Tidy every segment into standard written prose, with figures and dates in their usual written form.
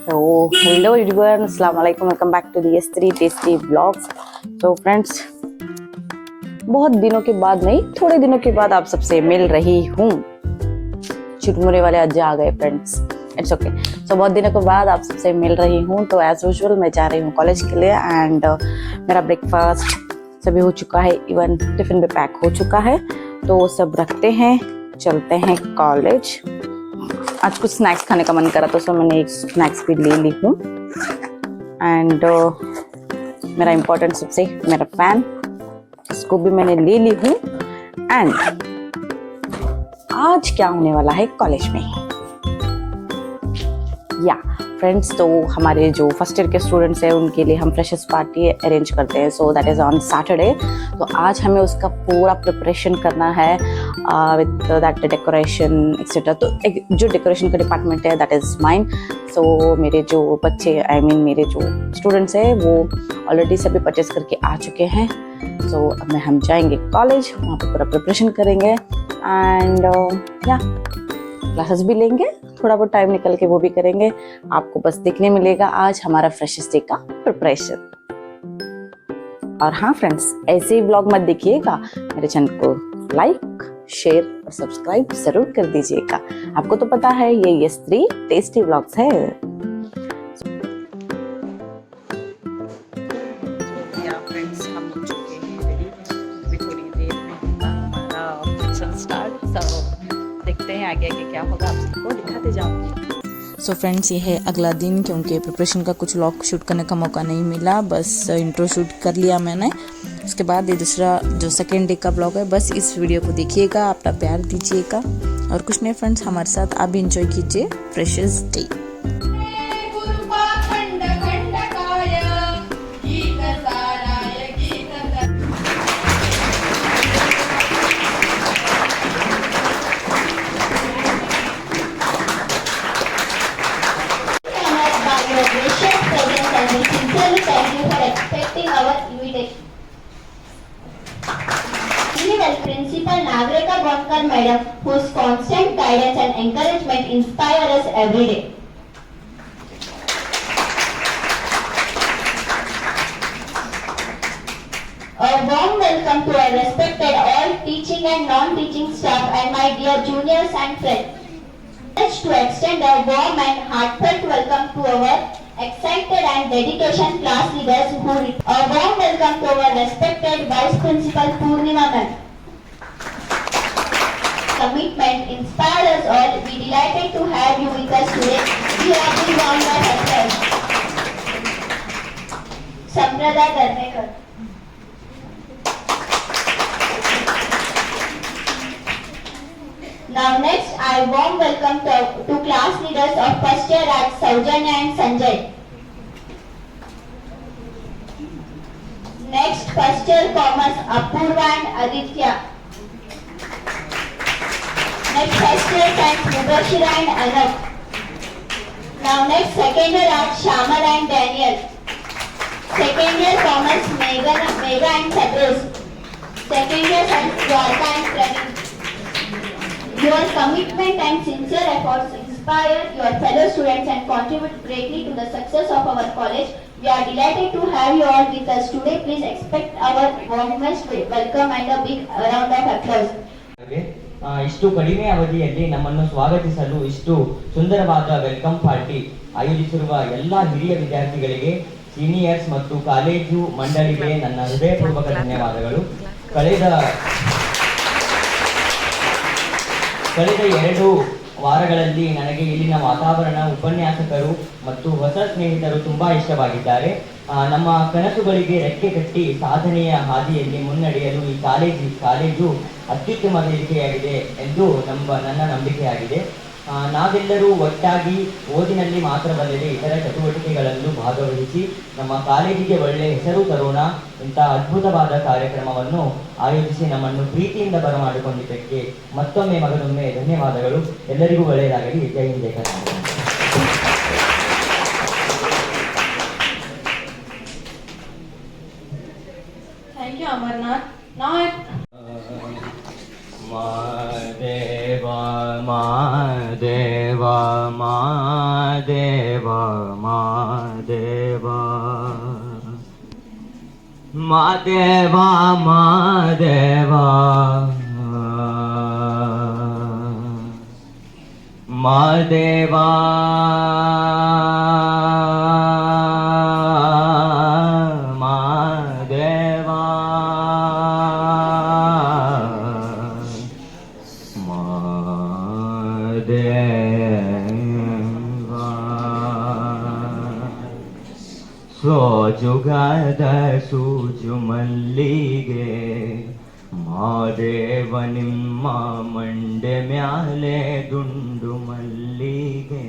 So hello everyone, अस्सलाम वालेकुम, welcome back to the S3 tasty vlogs. तो friends, बहुत दिनों के बाद नहीं, थोड़े दिनों के बाद आप सबसे मिल रही हूँ। चुटमुरे वाले आज आ गए फ्रेंड्स, इट्स ओके। सो बहुत दिनों के बाद आप सबसे मिल रही हूँ। तो एज यूजुअल मैं जा रही हूँ कॉलेज के लिए एंड मेरा ब्रेकफास्ट सभी हो चुका है, इवन टिफिन भी पैक हो चुका है। तो सब रखते हैं, चलते हैं कॉलेज। आज कुछ स्नैक्स खाने का मन करा तो सो मैंने एक स्नैक्स भी ले ली हूँ। एंड मेरा इम्पोर्टेंट सबसे मेरा फैन, इसको भी मैंने ले ली हूँ। एंड आज क्या होने वाला है कॉलेज में, या फ्रेंड्स, तो हमारे जो फर्स्ट ईयर के स्टूडेंट्स हैं उनके लिए हम फ्रेशर्स पार्टी अरेंज करते हैं। So that is on Saturday. तो आज हमें उसका पूरा प्रिपरेशन करना है विद दैट डेकोरेशन एक्सेट्रा। तो जो डेकोरेशन का डिपार्टमेंट है दैट इज़ माइन। सो मेरे जो बच्चे मेरे जो स्टूडेंट्स हैं वो ऑलरेडी सभी परचेस करके आ चुके हैं। सो अब हम जाएंगे कॉलेज, वहाँ पर पूरा प्रिपरेशन करेंगे एंड या क्लासेस भी लेंगे, थोड़ा बहुत टाइम निकल के वो भी करेंगे। आपको बस देखने मिलेगा आज हमारा फ्रेशर्स डे का प्रिपरेशन। और हाँ फ्रेंड्स, ऐसे ही व्लॉग मत देखिएगा, मेरे चैनल को लाइक शेयर और सब्सक्राइब जरूर कर दीजिएगा। आपको तो पता है ये S3 टेस्टी व्लॉग्स है। फ्रेंड्स, हम हो चुके हैं रेडी, अभी थोड़ी देर में होगा हमारा फंक्शन स्टार्ट। सो देखते हैं आगे आगे क्या होगा, आप सबको दिखाते जाऊंगी। सो फ्रेंड्स, ये है अगला दिन, क्योंकि प्रिपरेशन का कुछ व्लॉग शूट करने का मौका नहीं मिला, बस इंट्रो शूट कर लिया मैंने। उसके बाद ये दूसरा जो सेकेंड डे का व्लॉग है, बस इस वीडियो को देखिएगा, अपना प्यार दीजिएगा और कुछ नहीं फ्रेंड्स, हमारे साथ आप भी इंजॉय कीजिए freshers day. Principal Nagrika Bonkar Madam, whose constant guidance and encouragement inspire us every day. A warm welcome to our respected all teaching and non-teaching staff and my dear juniors and friends. Let's to extend a warm and heartfelt welcome to our excited and dedication class leaders who a warm welcome to our respected Vice Principal Purnima Ma'am. Commitment inspired us all. We delighted to have you with us today. We have been warmed by ourselves. Samprada Dharmekar. Now next, I warm welcome to class leaders of first year at Saujanya and Sanjay. Next, first year commerce Apurva and Aditya. Next, first year science Mubashira and Anup. Now next, second year art Shamal and Daniel. Second year commerce Mega and Sabros. Second year science Dwarka and Praveen. Your commitment and sincere efforts inspire your fellow students and contribute greatly to the success of our college. We are delighted to have you all with us today. Please expect our warmest welcome and a big round of applause. ಇಷ್ಟು ಕಡಿಮೆ ಅವಧಿಯಲ್ಲಿ ನಮ್ಮನ್ನು ಸ್ವಾಗತಿಸಲು ಇಷ್ಟು ಸುಂದರವಾದ welcome party ಆಯೋಜಿಸಿರುವ ಎಲ್ಲ ಹಿರಿಯ ವಿದ್ಯಾರ್ಥಿಗಳಿಗೆ, ಸೀನಿಯರ್ಸ್ ಮತ್ತು ಕಾಲೇಜು ಮಂಡಳಿಗೆ ನನ್ನ ಹೃದಯಪೂರ್ವಕ ಧನ್ಯವಾದಗಳು. ಕಳೆದ 2 ವಾರಗಳಲ್ಲಿ ನನಗೆ ಇಲ್ಲಿನ ವಾತಾವರಣ, ಉಪನ್ಯಾಸಕರು ಮತ್ತು ಹೊಸ ಸ್ನೇಹಿತರು ತುಂಬಾ ಇಷ್ಟವಾಗಿದ್ದಾರೆ. ನಮ್ಮ ಕನಸುಗಳಿಗೆ ರೆಕ್ಕೆ ಕಟ್ಟಿ ಸಾಧನೆಯ ಹಾದಿಯಲ್ಲಿ ಮುನ್ನಡೆಯಲು ಈ ಕಾಲೇಜು ಅತ್ಯುತ್ತಮ ವೇದಿಕೆಯಾಗಿದೆ ಎಂದು ನನ್ನ ನಂಬಿಕೆಯಾಗಿದೆ. ನಾವೆಲ್ಲರೂ ಒಟ್ಟಾಗಿ ಓದಿನಲ್ಲಿ ಮಾತ್ರವಲ್ಲದೆ ಇತರ ಚಟುವಟಿಕೆಗಳಲ್ಲೂ ಭಾಗವಹಿಸಿ ನಮ್ಮ ಕಾಲೇಜಿಗೆ ಒಳ್ಳೆಯ ಹೆಸರು ತರೋಣ. ಇಂತಹ ಅದ್ಭುತವಾದ ಕಾರ್ಯಕ್ರಮವನ್ನು ಆಯೋಜಿಸಿ ನಮ್ಮನ್ನು ಪ್ರೀತಿಯಿಂದ ಬರಮಾಡಿಕೊಂಡಿದ್ದಕ್ಕೆ ಮತ್ತೊಮ್ಮೆ ಮಗನೊಮ್ಮೆ ಧನ್ಯವಾದಗಳು. ಎಲ್ಲರಿಗೂ ಒಳ್ಳೆಯದಾಗಲಿ. ಜೈ ಹಿಂದ್, ಜೈ Karnataka. Thank you, Amarnath. Now I Madeva, Madeva, Madeva. Madeva Madeva Madeva Madeva Madeva Madeva Madeva ಸೋಜುಗಾದ ಸೂಜು ಮಲ್ಲಿಗೆ ಮಾದೇವ ನಿಮ್ಮ ಮಂಡೆ ಮ್ಯಾಲೆ ದುಂಡು ಮಲ್ಲಿಗೆ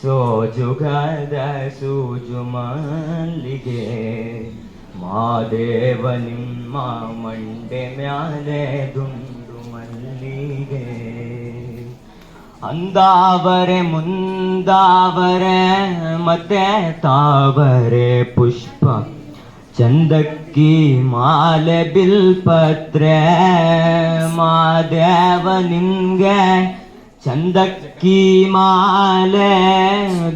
ಸೋಜುಗಾದ ಸೂಜು ಮಲ್ಲಿಗೆ ಮಾದೇವ ನಿಮ್ಮ ಮಂಡೆ ಮ್ಯಾಲೆ ದುಂಡು ಮಲ್ಲಿಗೆ ಅಂದಾವರೆ ಮುಂದಾವರೆ ಮತ್ತೆ ತಾವರೆ ಪುಷ್ಪ ಚಂದಕ್ಕಿ ಮಾಲೆ ಬಿಲ್ಪತ್ರೆ ಮಾದೇವ ನಿಮ್ಗೆ ಚಂದಕ್ಕಿ ಮಾಲೆ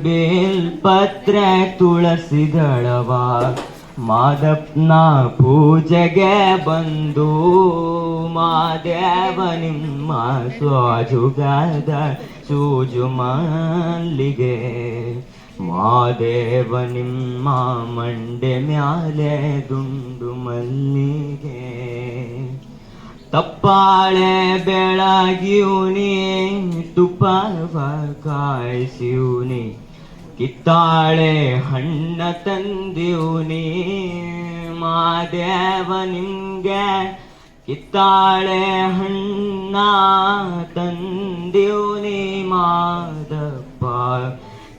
ಬಿಲ್ಪತ್ರೆ ತುಳಸಿ ದಳವ ಮಾದಪ್ಪನ ಪೂಜೆಗೆ ಬಂದು ಮಾದೇವ ನಿಮ್ಮ ಸೋಜುಗಾದ ಸೂಜು ಮಲ್ಲಿಗೆ ಮಾದೇವ ನಿಮ್ಮ ಮಂಡೆ ಮ್ಯಾಲೆ ದುಂಡು ಮಲ್ಲಿಗೆ ತಪ್ಪಾಳೆ ಬೆಳಗಿವ್ನಿ ತುಪ್ಪವ ಕಾಯಿಸಿವ್ನಿ ಕಿತ್ತಾಳೆ ಹಣ್ಣ ತಂದಿವ್ನಿ ಮಾದೇವ ನಿಮ್ಗೆ ಕಿತ್ತಾಳೆ ಹಣ್ಣ ತಂದಿವ್ನಿ ಮಾದಪ್ಪ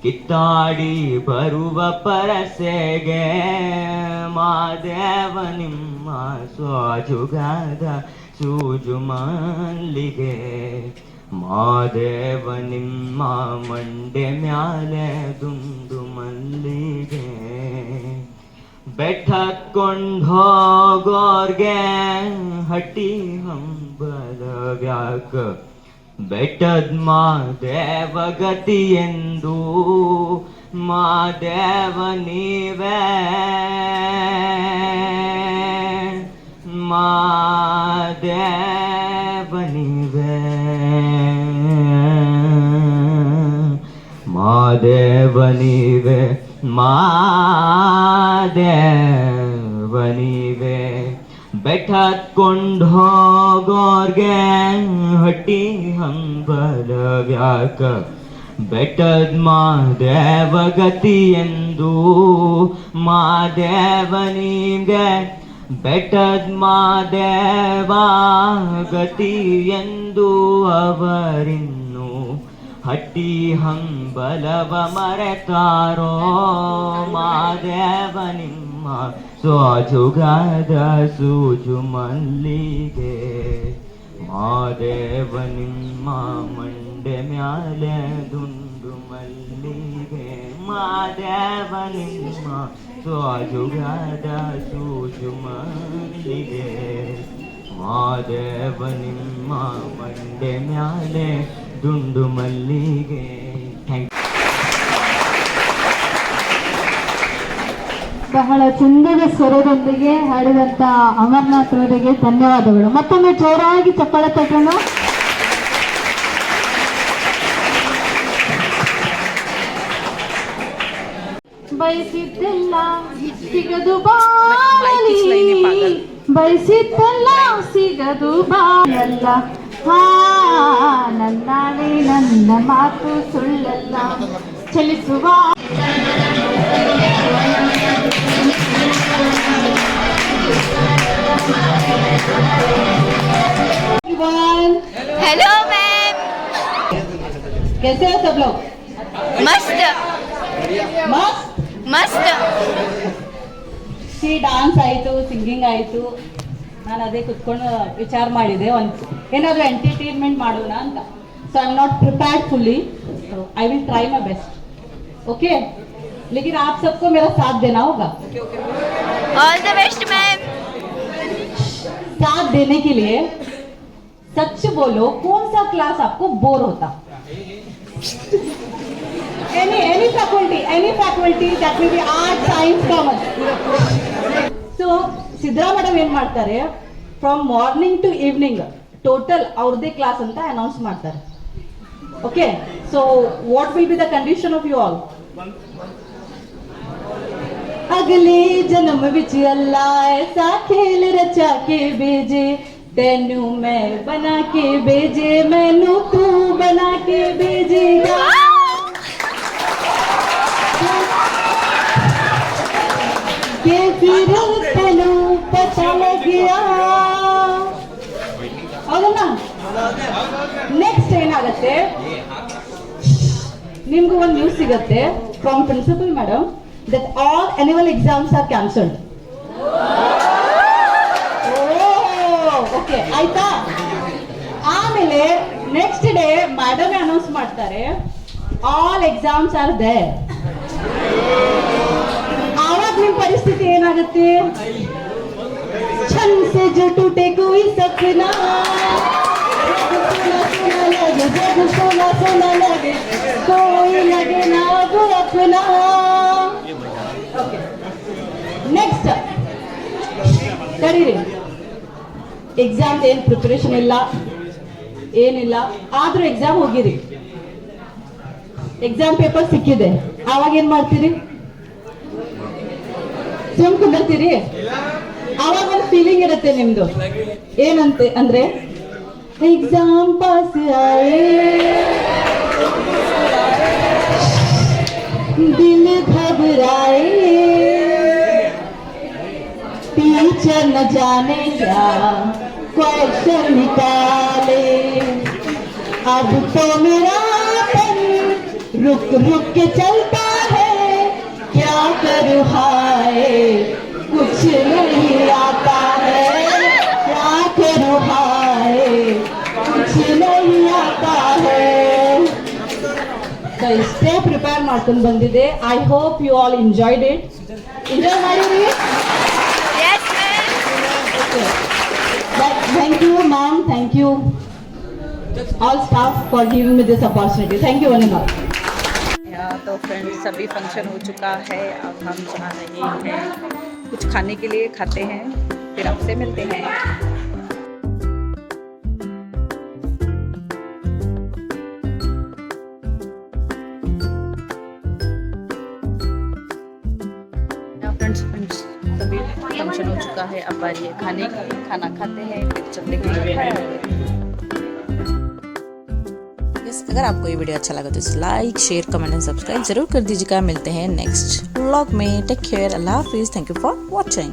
ಕಿತ್ತಾಡಿ ಬರುವ ಪರಸೆಗೆ ಮಾದೇವ ನಿಮ್ಮ ಸೋಜುಗಾದ ಸೂಜು ಮಲ್ಲಿಗೆ ಮಾದೇವ ನಿಮ್ಮ ಮಂಡೆ ಮ್ಯಾಲೆ ದುಂಡು ಮಲ್ಲಿಗೆ ಬೆಟ್ಟತ್ಕೊಂಡ್ ಹೋಗೋರ್ಗೆ ಹಟ್ಟಿ ಹಂಬಲವ್ಯಾಕ ಬೆಟ್ಟದ್ ಮಾದೇವ ಗತಿ ಎಂದು ಮಾದೇವ ನೀವೇ ಮಾದೇವ ನೀವೇ ಮಾದೇವ ನೀವೇ ಮಾದೇವ ನೀವೇ ಬೆಟ್ಟತ್ಕೊಂಡ್ ಹೋಗೋರ್ಗೆ ಹಟ್ಟಿ ಹಂಬಲವ್ಯಾಕ ಬೆಟ್ಟದ್ ಮಾದೇವ ಗತಿ ಎಂದು ಮಾದೇವ ನಿಮ್ಗೆ ಬೆಟ್ಟದ್ ಮಾದೇವ ಗತಿ ಎಂದು ಅವರಿನ್ನು ಹಟ್ಟಿ ಹಂಬಲವ ಮರೆತಾರೋ ಮಾದೇವ ನಿಮ್ಮ ಸೋಜುಗಾದ ಸೂಜು ಮಲ್ಲಿಗೆ ಮಾದೇವ ನಿಮ್ಮ ಮಂಡೆ ಮ್ಯಾಲೆ ದುಂಡು ಮಲ್ಲಿಗೆ ಮಾದೇವ ನಿಮ್ಮ ಸೋಜುಗಾದ ಸೂಜು ಮಲ್ಲಿಗೆ ಮಾದೇವ ನಿಮ್ಮ ಮಂಡೆ ಮ್ಯಾಲೆ ದುಂಡು ಮಲ್ಲಿಗೆ. ಬಹಳ ಚಂದದ ಸ್ವರದೊಂದಿಗೆ ಹಾಡಿದಂತ ಅಮರನಾಥ್ ಅವರಿಗೆ ಧನ್ಯವಾದಗಳು. ಮತ್ತೊಮ್ಮೆ ಜೋರಾಗಿ ಚಪ್ಪಾಳೆ ತಟ್ಟೋಣ. ಬಯಸಿದ್ದೆಲ್ಲ ಸಿಗದು ಬಾಳಲಿ, ಬಯಸಿದ್ದೆಲ್ಲ ಸಿಗದು ಬಾಳಲ್ಲ, ಹಾ ನನ್ನಾಳೆ ನನ್ನ ಮಾತು ಸುಳ್ಳಲ್ಲ, ಚಲಿಸುವ हेलो मैम, कैसे हो सब लोग? मस्त मस्त. मस्त. ಸಿ ಡಾನ್ಸ್ ಆಯಿತು, ಸಿಂಗಿಂಗ್ ಆಯಿತು. ನಾನು ಅದೇ ಕುತ್ಕೊಂಡು ವಿಚಾರ ಮಾಡಿದೆ, ಒಂದು ಏನಾದರೂ ಎಂಟರ್ಟೈನ್ಮೆಂಟ್ ಮಾಡೋಣ ಅಂತ. So I am not prepared fully, so I will try my best. Okay, लेकिन आप सबको मेरा साथ देना होगा. All the best ma'am. साथ देने के लिए सच बोलो, कौन सा क्लास आपको बोर होता? any faculty that will be art, science, commerce. So Sidra madam ಏನ್ ಮಾಡ್ತಾರೆ, from morning to evening total ಅವ್ರದ್ದೇ ಕ್ಲಾಸ್ ಅಂತ ಅನೌನ್ಸ್ ಮಾಡ್ತಾರೆ. Okay, so what will be the condition of you all? अगले जन्म विच अल्लाह ऐसा खेल रचा के भेजे, तेनू मैं बना के भेजे, मैनू तू बना के भेजेगा. के फिर तेनू पता लग गया. ಹೌದಾ? ನೆಕ್ಸ್ಟ್ ಏನಾಗುತ್ತೆ, ನಿಮ್ಗೂ ಒಂದು ನ್ಯೂಸ್ ಸಿಗತ್ತೆ from principal madam that all annual exams are cancelled. Okay ಆಯ್ತಾ? ಆಮೇಲೆ ನೆಕ್ಸ್ಟ್ ಡೇ ಮೇಡಮ್ ಅನೌನ್ಸ್ ಮಾಡ್ತಾರೆ ಆಲ್ ಎಕ್ಸಾಮ್ಸ್ ಆರ್ ದೇರ್. ಆವಾಗ ನಿಮ್ ಪರಿಸ್ಥಿತಿ ಏನಾಗುತ್ತೆ? छन से जो टूटे कोई सपना, जग सोना सोना लगे, कोई लगे ना वो अपना. ನೆಕ್ಸ್ಟ್ ಕರೀರಿ. ಎಕ್ಸಾಮ್ ಏನು ಪ್ರಿಪರೇಷನ್ ಇಲ್ಲ, ಏನಿಲ್ಲ, ಆದ್ರೂ ಎಕ್ಸಾಮ್ ಹೋಗಿರಿ, ಎಕ್ಸಾಮ್ ಪೇಪರ್ ಸಿಕ್ಕಿದೆ, ಆವಾಗ ಏನ್ ಮಾಡ್ತೀರಿ? ಸುಮ್ ಕುಂದಿರ್ತೀರಿ? ಆವಾಗ ಒಂದು ಫೀಲಿಂಗ್ ಇರುತ್ತೆ ನಿಮ್ದು, ಏನಂತೆ ಅಂದ್ರೆ ಎಕ್ಸಾಮ್ ಪಾಸ್ ಆಯೇ दिल घबराए, टीचर न जाने क्या क्वेश्चन निकाले, अब तो मेरा तन रुक रुक के चलता है, क्या करूँ हाय कुछ नहीं आता है, क्या करूँ हाय कुछ नहीं आता है. ಇಷ್ಟೇ ಪ್ರಿಪೇರ್ ಮಾಡ್ಕೊಂಡು ಬಂದಿದೆ. I hope you all enjoyed it. Enjoy ಮಾಡಿರಿ? Yes, ma'am. Thank you ma'am, thank you all staff for giving me this opportunity. Thank you one more. तो फ्रेंड्स सभी फंक्शन हो चुका है, अब हम जा रहे हैं कुछ खाने के लिए, खाते हैं, फिर आपसे मिलते हैं. फ्रेंड्स सभी फंक्शन हो चुका है, अब बारी है खाने की. खाना खाते हैं फिर चलने के लिए. अगर आपको ये वीडियो अच्छा लगा तो इसे like, share, comment and subscribe जरूर कर दीजिएगा. मिलते हैं नेक्स्ट व्लॉग में. Take care. अल्लाह हाफिज़. Thank you for watching.